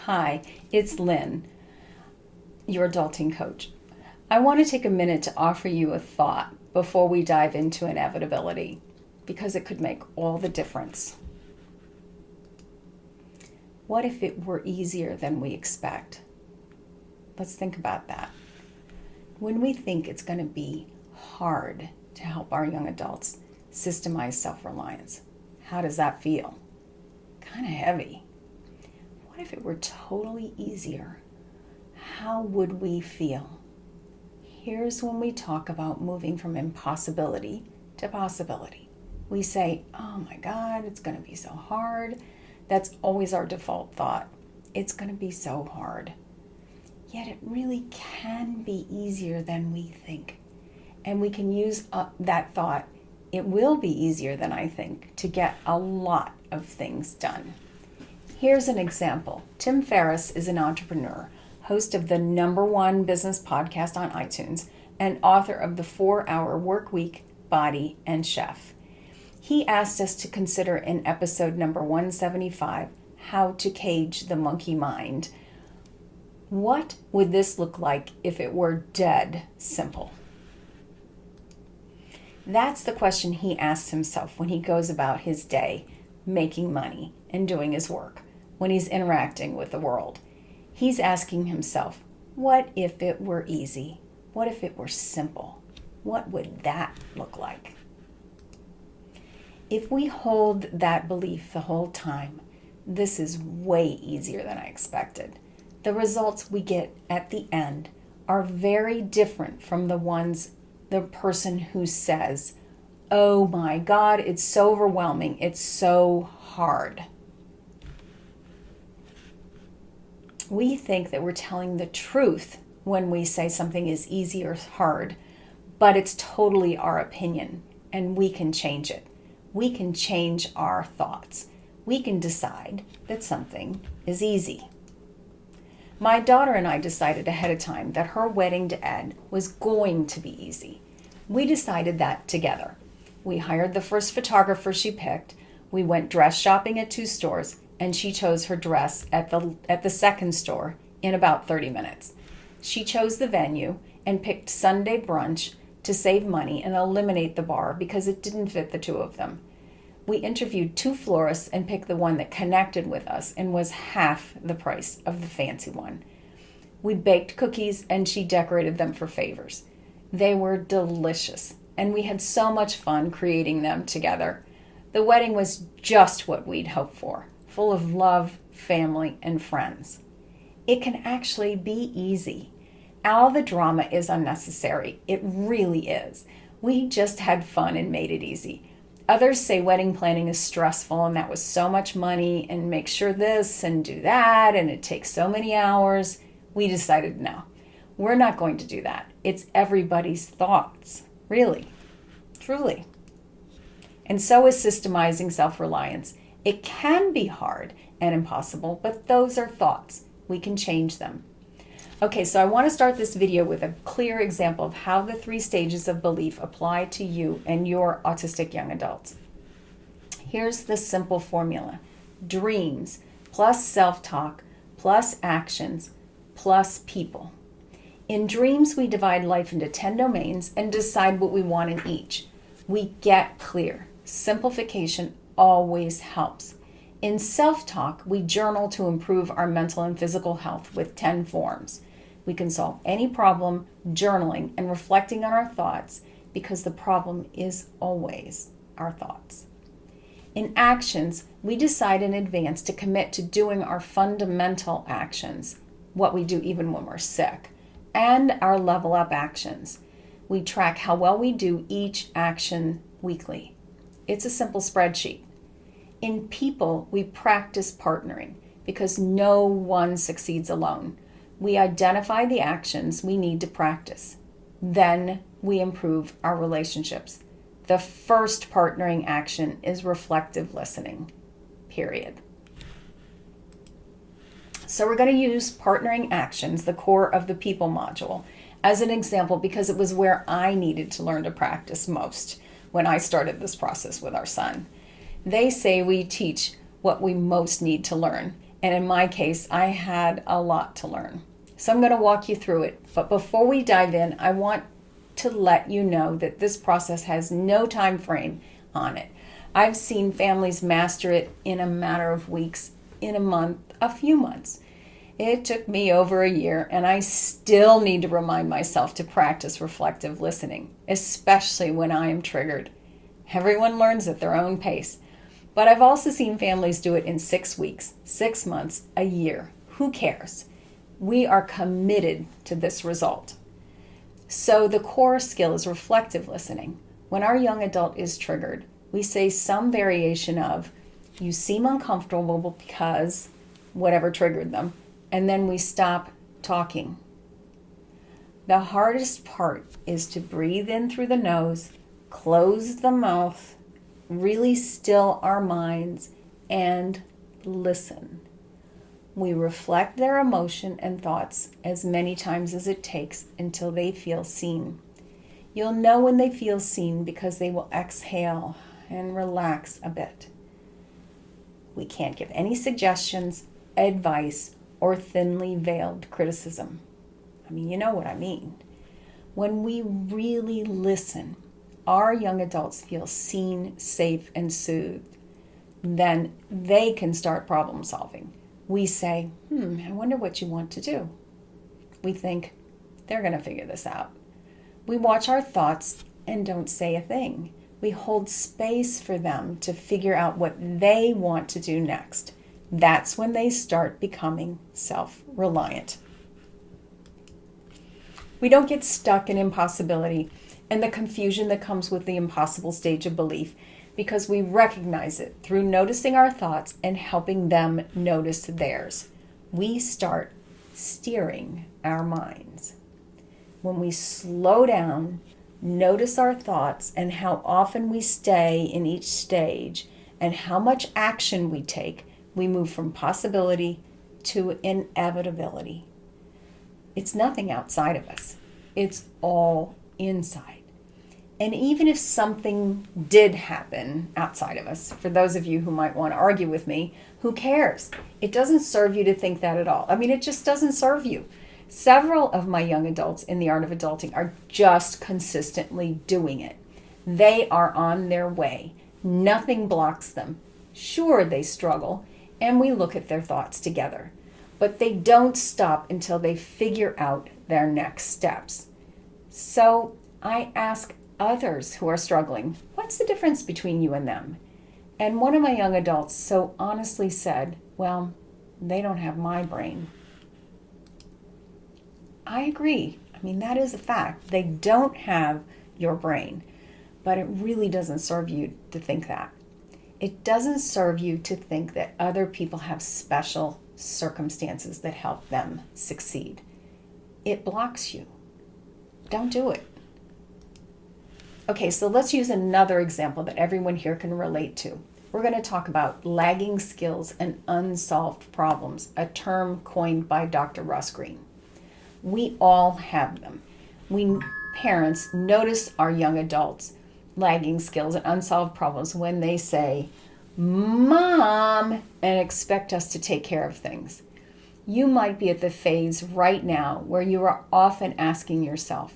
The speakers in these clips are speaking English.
Hi, it's Lynn, your adulting coach. I want to take a minute to offer you a thought before we dive into inevitability, because it could make all the difference. What if it were easier than we expect? Let's think about that. When we think it's going to be hard to help our young adults systemize self-reliance, how does that feel? Kind of heavy. What if it were totally easier? How would we feel? Here's when we talk about moving from impossibility to possibility. We say, oh my God, it's going to be so hard. That's always our default thought. It's going to be so hard. Yet it really can be easier than we think. And we can use that thought, it will be easier than I think, to get a lot of things done. Here's an example. Tim Ferriss is an entrepreneur, host of the #1 business podcast on iTunes, and author of the 4-Hour Work Week, Body, and Chef. He asked us to consider in episode number 175, how to cage the monkey mind. What would this look like if it were dead simple? That's the question he asks himself when he goes about his day, making money and doing his work, when he's interacting with the world. He's asking himself, what if it were easy? What if it were simple? What would that look like? If we hold that belief the whole time, this is way easier than I expected. The results we get at the end are very different from the person who says, oh my God, it's so overwhelming, it's so hard. We think that we're telling the truth when we say something is easy or hard, but it's totally our opinion, and we can change it. We can change our thoughts. We can decide that something is easy. My daughter and I decided ahead of time that her wedding to Ed was going to be easy. We decided that together. We hired the first photographer she picked. We went dress shopping at 2 stores, and she chose her dress at the second store in about 30 minutes. She chose the venue and picked Sunday brunch to save money and eliminate the bar because it didn't fit the 2 of them. We interviewed 2 florists and picked the one that connected with us and was half the price of the fancy one. We baked cookies and she decorated them for favors. They were delicious, and we had so much fun creating them together. The wedding was just what we'd hoped for, full of love, family, and friends. It can actually be easy. All the drama is unnecessary. It really is. We just had fun and made it easy. Others say wedding planning is stressful and that was so much money and make sure this and do that and it takes so many hours. We decided no, we're not going to do that. It's everybody's thoughts, really, truly. And so is systemizing self-reliance. It can be hard and impossible, but those are thoughts. We can change them. Okay, so I want to start this video with a clear example of how the 3 stages of belief apply to you and your autistic young adults. Here's the simple formula. Dreams plus self-talk plus actions plus people. In dreams, we divide life into 10 domains and decide what we want in each. We get clear. Simplification always helps. In self-talk, we journal to improve our mental and physical health with 10 forms. We can solve any problem journaling and reflecting on our thoughts because the problem is always our thoughts. In actions, we decide in advance to commit to doing our fundamental actions, what we do even when we're sick, and our level up actions. We track how well we do each action weekly. It's a simple spreadsheet. In people, we practice partnering because no one succeeds alone. We identify the actions we need to practice. Then we improve our relationships. The first partnering action is reflective listening, period. So we're going to use partnering actions, the core of the people module, as an example because it was where I needed to learn to practice most when I started this process with our son. They say we teach what we most need to learn, And in my case, I had a lot to learn. So I'm going to walk you through it. But before we dive in, I want to let you know that this process has no time frame on it. I've seen families master it in a matter of weeks, in a month, a few months. It took me over a year, and I still need to remind myself to practice reflective listening, especially when I am triggered. Everyone learns at their own pace. But I've also seen families do it in 6 weeks, 6 months, a year. Who cares? We are committed to this result. So the core skill is reflective listening. When our young adult is triggered, we say some variation of, "You seem uncomfortable because," whatever triggered them, and then we stop talking. The hardest part is to breathe in through the nose, close the mouth, really still our minds, and listen. We reflect their emotion and thoughts as many times as it takes until they feel seen. You'll know when they feel seen because they will exhale and relax a bit. We can't give any suggestions, advice, or thinly veiled criticism. I mean, you know what I mean. When we really listen, our young adults feel seen, safe, and soothed. Then they can start problem solving. We say, I wonder what you want to do. We think, they're going to figure this out. We watch our thoughts and don't say a thing. We hold space for them to figure out what they want to do next. That's when they start becoming self-reliant. We don't get stuck in impossibility and the confusion that comes with the impossible stage of belief because we recognize it through noticing our thoughts and helping them notice theirs. We start steering our minds. When we slow down, notice our thoughts and how often we stay in each stage and how much action we take, we move from possibility to inevitability. It's nothing outside of us. It's all inside. And even if something did happen outside of us, for those of you who might want to argue with me, who cares? It doesn't serve you to think that at all. I mean, it just doesn't serve you. Several of my young adults in the art of adulting are just consistently doing it. They are on their way. Nothing blocks them. Sure, they struggle, and we look at their thoughts together. But they don't stop until they figure out their next steps. So I ask others who are struggling, what's the difference between you and them? And one of my young adults so honestly said, well, they don't have my brain. I agree. I mean, that is a fact. They don't have your brain, but it really doesn't serve you to think that. It doesn't serve you to think that other people have special circumstances that help them succeed. It blocks you. Don't do it. Okay, so let's use another example that everyone here can relate to. We're going to talk about lagging skills and unsolved problems, a term coined by Dr. Ross Greene. We all have them. We parents notice our young adults' lagging skills and unsolved problems when they say, "Mom," and expect us to take care of things. You might be at the phase right now where you are often asking yourself,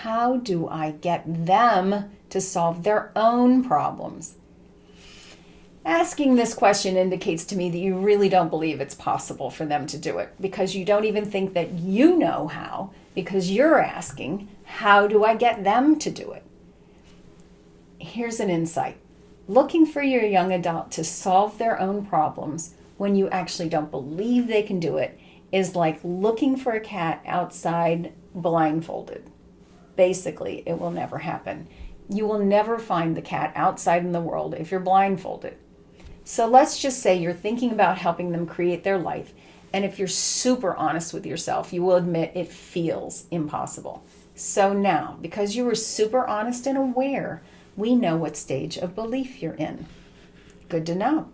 how do I get them to solve their own problems? Asking this question indicates to me that you really don't believe it's possible for them to do it because you don't even think that you know how, because you're asking, how do I get them to do it? Here's an insight. Looking for your young adult to solve their own problems when you actually don't believe they can do it is like looking for a cat outside blindfolded. Basically, it will never happen. You will never find the cat outside in the world if you're blindfolded. So let's just say you're thinking about helping them create their life, and if you're super honest with yourself, you will admit it feels impossible. So now, because you were super honest and aware, we know what stage of belief you're in. Good to know.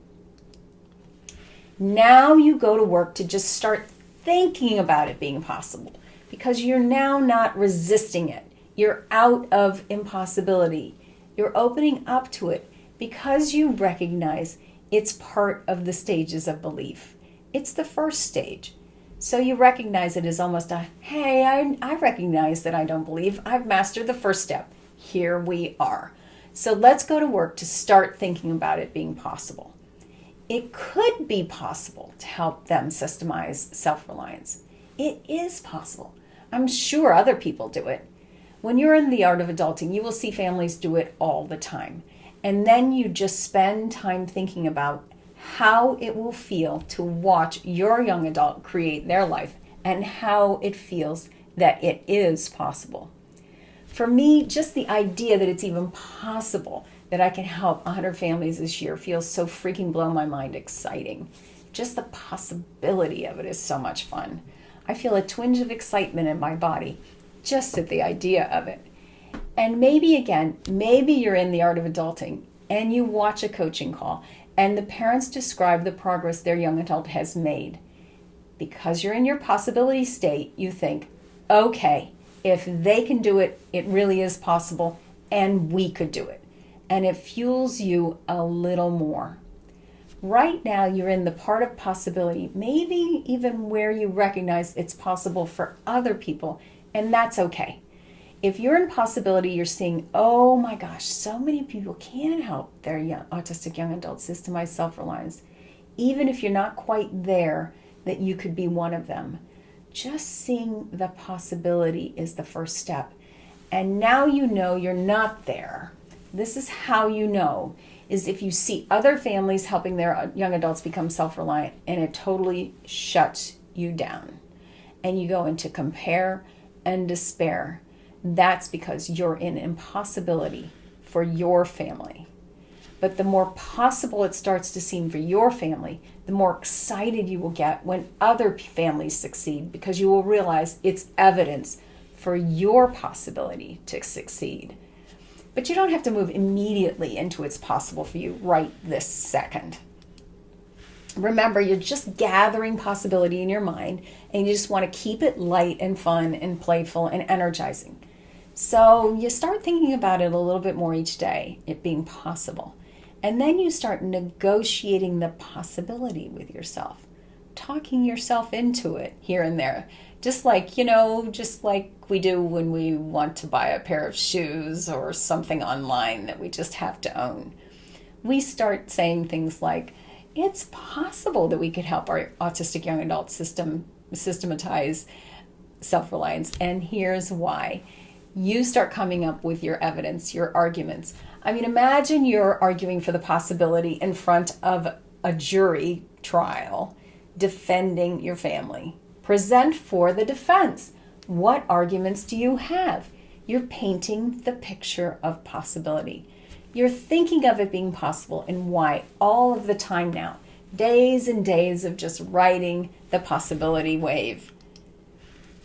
Now you go to work to just start thinking about it being possible because you're now not resisting it. You're out of impossibility. You're opening up to it because you recognize it's part of the stages of belief. It's the first stage. So you recognize it as almost a, hey, I recognize that I don't believe. I've mastered the first step. Here we are. So let's go to work to start thinking about it being possible. It could be possible to help them systemize self-reliance. It is possible. I'm sure other people do it. When you're in the art of adulting, you will see families do it all the time. And then you just spend time thinking about how it will feel to watch your young adult create their life and how it feels that it is possible. For me, just the idea that it's even possible that I can help 100 families this year feels so freaking blow my mind exciting. Just the possibility of it is so much fun. I feel a twinge of excitement in my body just at the idea of it. And maybe you're in the art of adulting and you watch a coaching call and the parents describe the progress their young adult has made. Because you're in your possibility state, you think, okay, if they can do it, it really is possible, and we could do it. And it fuels you a little more. Right now, you're in the part of possibility, maybe even where you recognize it's possible for other people, and that's okay. If you're in possibility, you're seeing, oh my gosh, so many people can help their autistic young adults systemize self-reliance, even if you're not quite there, that you could be one of them. Just seeing the possibility is the first step. And now you know you're not there. This is how you know, is if you see other families helping their young adults become self-reliant and it totally shuts you down. And you go into compare and despair. That's because you're in impossibility for your family. But the more possible it starts to seem for your family, the more excited you will get when other families succeed, because you will realize it's evidence for your possibility to succeed. But you don't have to move immediately into it's possible for you right this second. Remember, you're just gathering possibility in your mind, and you just want to keep it light and fun and playful and energizing. So you start thinking about it a little bit more each day, it being possible. And then you start negotiating the possibility with yourself, talking yourself into it here and there. Just like we do when we want to buy a pair of shoes or something online that we just have to own. We start saying things like, it's possible that we could help our autistic young adults systematize self-reliance, and here's why. You start coming up with your evidence, your arguments. I mean, imagine you're arguing for the possibility in front of a jury trial, defending your family. Present for the defense. What arguments do you have? You're painting the picture of possibility. You're thinking of it being possible and why all of the time now. Days and days of just riding the possibility wave.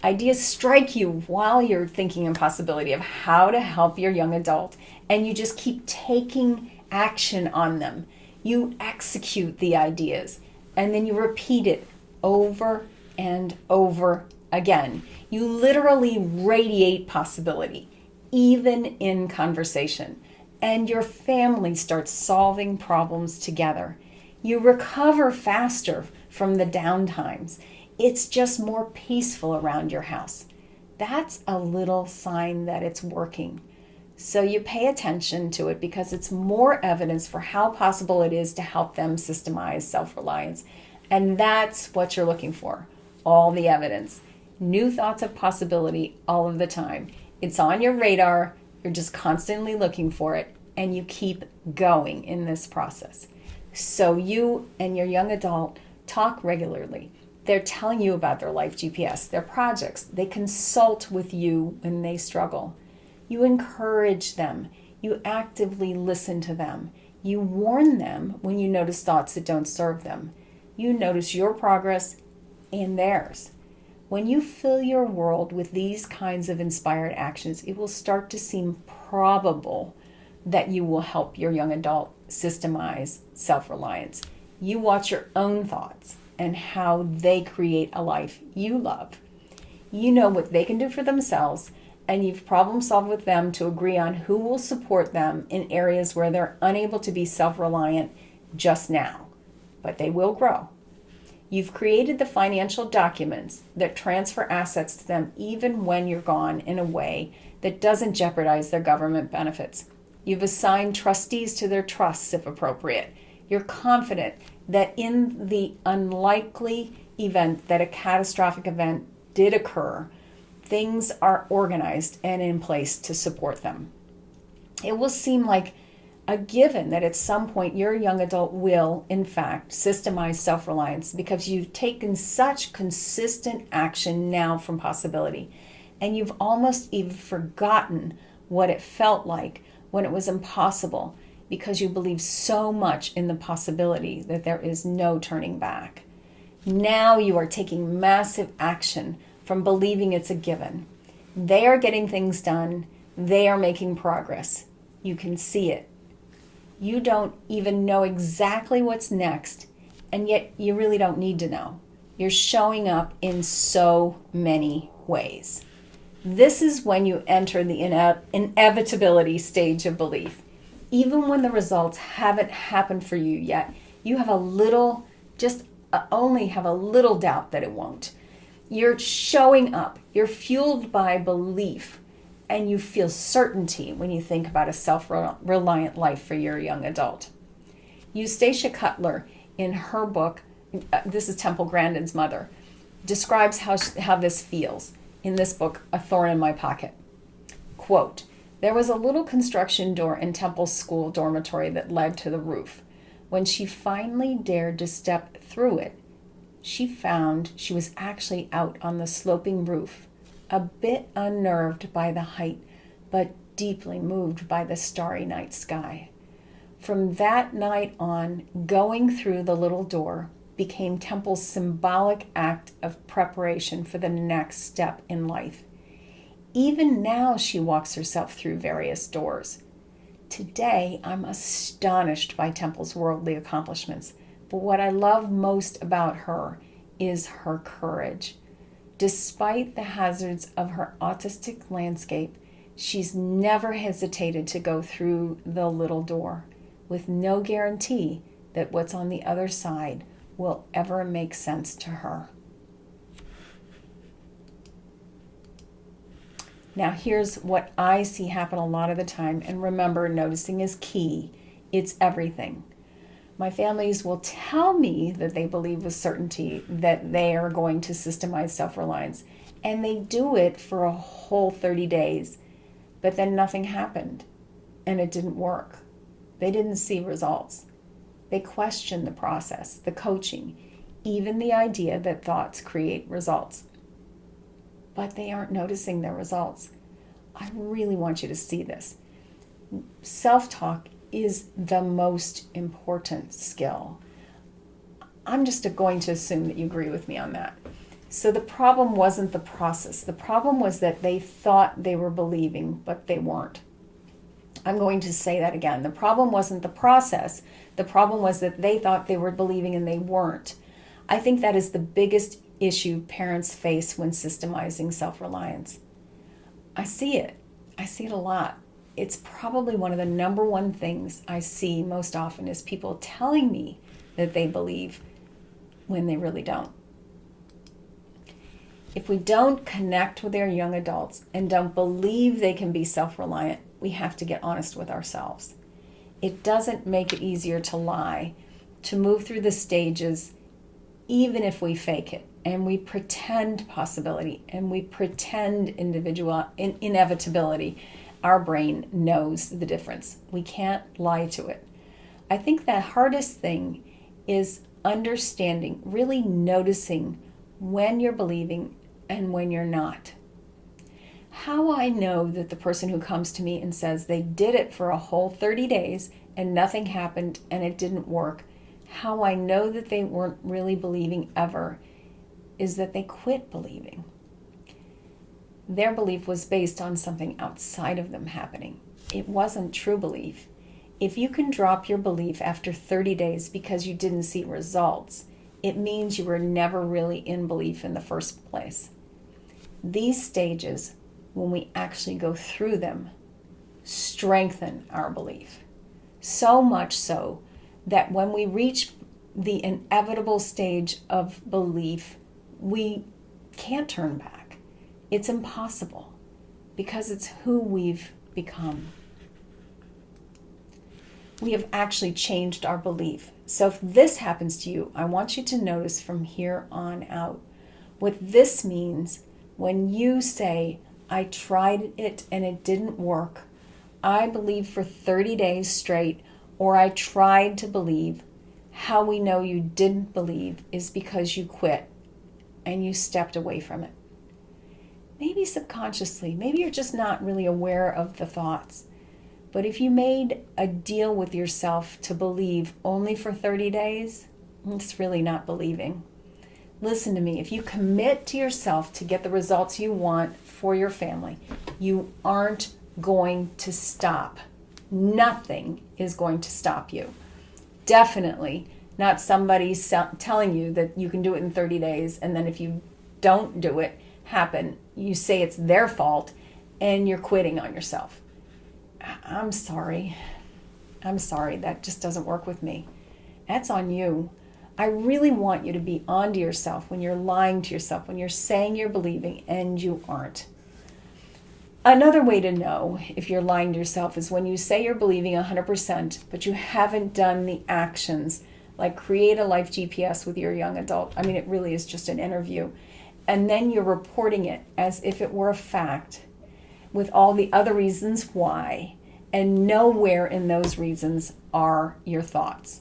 Ideas strike you while you're thinking impossibility of how to help your young adult, and you just keep taking action on them. You execute the ideas, and then you repeat it over and over again. You literally radiate possibility, even in conversation, and your family starts solving problems together. You recover faster from the down times. It's just more peaceful around your house. That's a little sign that it's working. So you pay attention to it because it's more evidence for how possible it is to help them systemize self-reliance. And that's what you're looking for, all the evidence. New thoughts of possibility all of the time. It's on your radar, you're just constantly looking for it, and you keep going in this process. So you and your young adult talk regularly. They're telling you about their life GPS, their projects. They consult with you when they struggle. You encourage them. You actively listen to them. You warn them when you notice thoughts that don't serve them. You notice your progress and theirs. When you fill your world with these kinds of inspired actions, it will start to seem probable that you will help your young adult systemize self-reliance. You watch your own thoughts and how they create a life you love. You know what they can do for themselves, and you've problem solved with them to agree on who will support them in areas where they're unable to be self-reliant just now, but they will grow. You've created the financial documents that transfer assets to them even when you're gone in a way that doesn't jeopardize their government benefits. You've assigned trustees to their trusts if appropriate. You're confident that in the unlikely event that a catastrophic event did occur, things are organized and in place to support them. It will seem like a given that at some point your young adult will, in fact, systemize self-reliance because you've taken such consistent action now from possibility, and you've almost even forgotten what it felt like when it was impossible because you believe so much in the possibility that there is no turning back. Now you are taking massive action from believing it's a given. They are getting things done. They are making progress. You can see it. You don't even know exactly what's next, and yet you really don't need to know. You're showing up in so many ways. This is when you enter the inevitability stage of belief. Even when the results haven't happened for you yet, you have only have a little doubt that it won't. You're showing up. You're fueled by belief. And you feel certainty when you think about a self-reliant life for your young adult. Eustacia Cutler, in her book, this is Temple Grandin's mother, describes how this feels in this book, A Thorn in My Pocket. Quote, "There was a little construction door in Temple's school dormitory that led to the roof. When she finally dared to step through it, she found she was actually out on the sloping roof, a bit unnerved by the height, but deeply moved by the starry night sky. From that night on, going through the little door became Temple's symbolic act of preparation for the next step in life. Even now she walks herself through various doors. Today, I'm astonished by Temple's worldly accomplishments, but what I love most about her is her courage. Despite the hazards of her autistic landscape, she's never hesitated to go through the little door, with no guarantee that what's on the other side will ever make sense to her." Now here's what I see happen a lot of the time, and remember, noticing is key. It's everything. My families will tell me that they believe with certainty that they are going to systemize self-reliance, and they do it for a whole 30 days, but then nothing happened, and it didn't work. They didn't see results. They question the process, the coaching, even the idea that thoughts create results. But they aren't noticing their results. I really want you to see this. Self-talk is the most important skill. I'm just going to assume that you agree with me on that. So the problem wasn't the process. The problem was that they thought they were believing, but they weren't. I'm going to say that again. The problem wasn't the process. The problem was that they thought they were believing and they weren't. I think that is the biggest issue parents face when systemizing self-reliance. I see it. I see it a lot. It's probably one of the number one things I see most often is people telling me that they believe when they really don't. If we don't connect with our young adults and don't believe they can be self-reliant, we have to get honest with ourselves. It doesn't make it easier to lie, to move through the stages, even if we fake it and we pretend possibility and we pretend inevitability. Our brain knows the difference. We can't lie to it. I think the hardest thing is understanding, really noticing when you're believing and when you're not. How I know that the person who comes to me and says they did it for a whole 30 days and nothing happened and it didn't work, how I know that they weren't really believing ever is that they quit believing. Their belief was based on something outside of them happening. It wasn't true belief. If you can drop your belief after 30 days because you didn't see results, it means you were never really in belief in the first place. These stages, when we actually go through them, strengthen our belief. So much so that when we reach the inevitable stage of belief, we can't turn back. It's impossible because it's who we've become. We have actually changed our belief. So if this happens to you, I want you to notice from here on out what this means when you say, I tried it and it didn't work. I believed for 30 days straight, or I tried to believe. How we know you didn't believe is because you quit and you stepped away from it. Maybe subconsciously, maybe you're just not really aware of the thoughts. But if you made a deal with yourself to believe only for 30 days, it's really not believing. Listen to me, if you commit to yourself to get the results you want for your family, you aren't going to stop. Nothing is going to stop you. Definitely not somebody telling you that you can do it in 30 days, and then if you don't do it happen, you say it's their fault and you're quitting on yourself. I'm sorry. That just doesn't work with me. That's on you. I really want you to be onto yourself when you're lying to yourself, when you're saying you're believing and you aren't. Another way to know if you're lying to yourself is when you say you're believing 100%, but you haven't done the actions, like create a life GPS with your young adult. I mean, it really is just an interview. And then you're reporting it as if it were a fact with all the other reasons why, and nowhere in those reasons are your thoughts.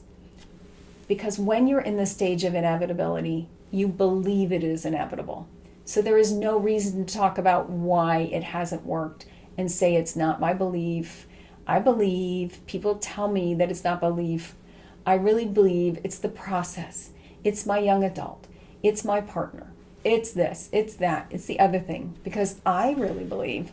Because when you're in the stage of inevitability, you believe it is inevitable. So there is no reason to talk about why it hasn't worked and say it's not my belief. I believe, people tell me that it's not belief. I really believe it's the process. It's my young adult. It's my partner. It's this, it's that, it's the other thing. Because I really believe.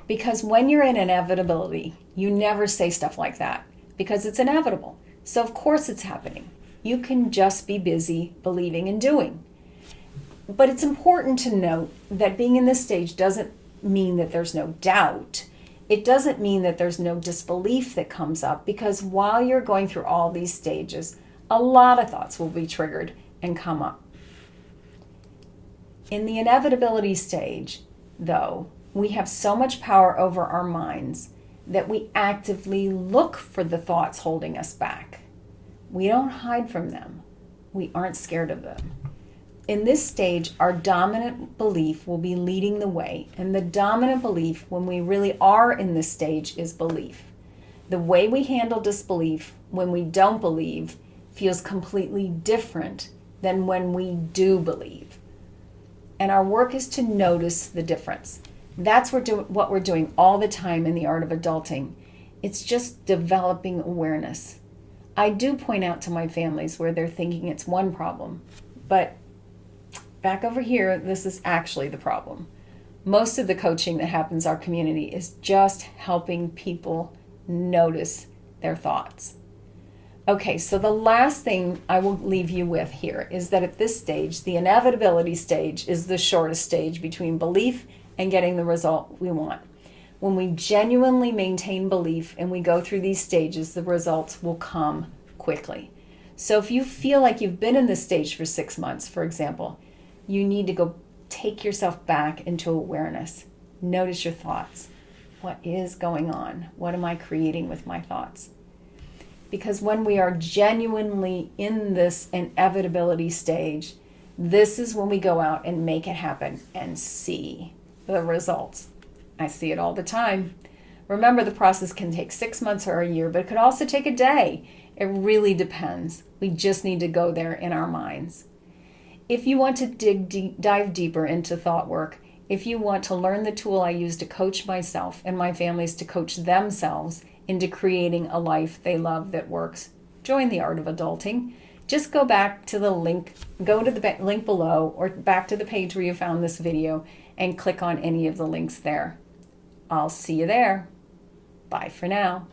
Because when you're in inevitability, you never say stuff like that because it's inevitable. So of course it's happening. You can just be busy believing and doing. But it's important to note that being in this stage doesn't mean that there's no doubt. It doesn't mean that there's no disbelief that comes up, because while you're going through all these stages, a lot of thoughts will be triggered and come up. In the inevitability stage, though, we have so much power over our minds that we actively look for the thoughts holding us back. We don't hide from them. We aren't scared of them. In this stage, our dominant belief will be leading the way. And the dominant belief, when we really are in this stage, is belief. The way we handle disbelief when we don't believe feels completely different than when we do believe. And our work is to notice the difference. That's what we're doing all the time in the art of adulting. It's just developing awareness. I do point out to my families where they're thinking it's one problem, but back over here, this is actually the problem. Most of the coaching that happens in our community is just helping people notice their thoughts. Okay, so the last thing I will leave you with here is that at this stage, the inevitability stage is the shortest stage between belief and getting the result we want. When we genuinely maintain belief and we go through these stages, the results will come quickly. So if you feel like you've been in this stage for 6 months, for example, you need to go take yourself back into awareness. Notice your thoughts. What is going on? What am I creating with my thoughts? Because when we are genuinely in this inevitability stage, this is when we go out and make it happen and see the results. I see it all the time. Remember, the process can take 6 months or a year, but it could also take a day. It really depends. We just need to go there in our minds. If you want to dive deeper into thought work, if you want to learn the tool I use to coach myself and my families to coach themselves into creating a life they love that works, join the art of adulting. Just go back to the link, go to the link below or back to the page where you found this video and click on any of the links there. I'll see you there. Bye for now.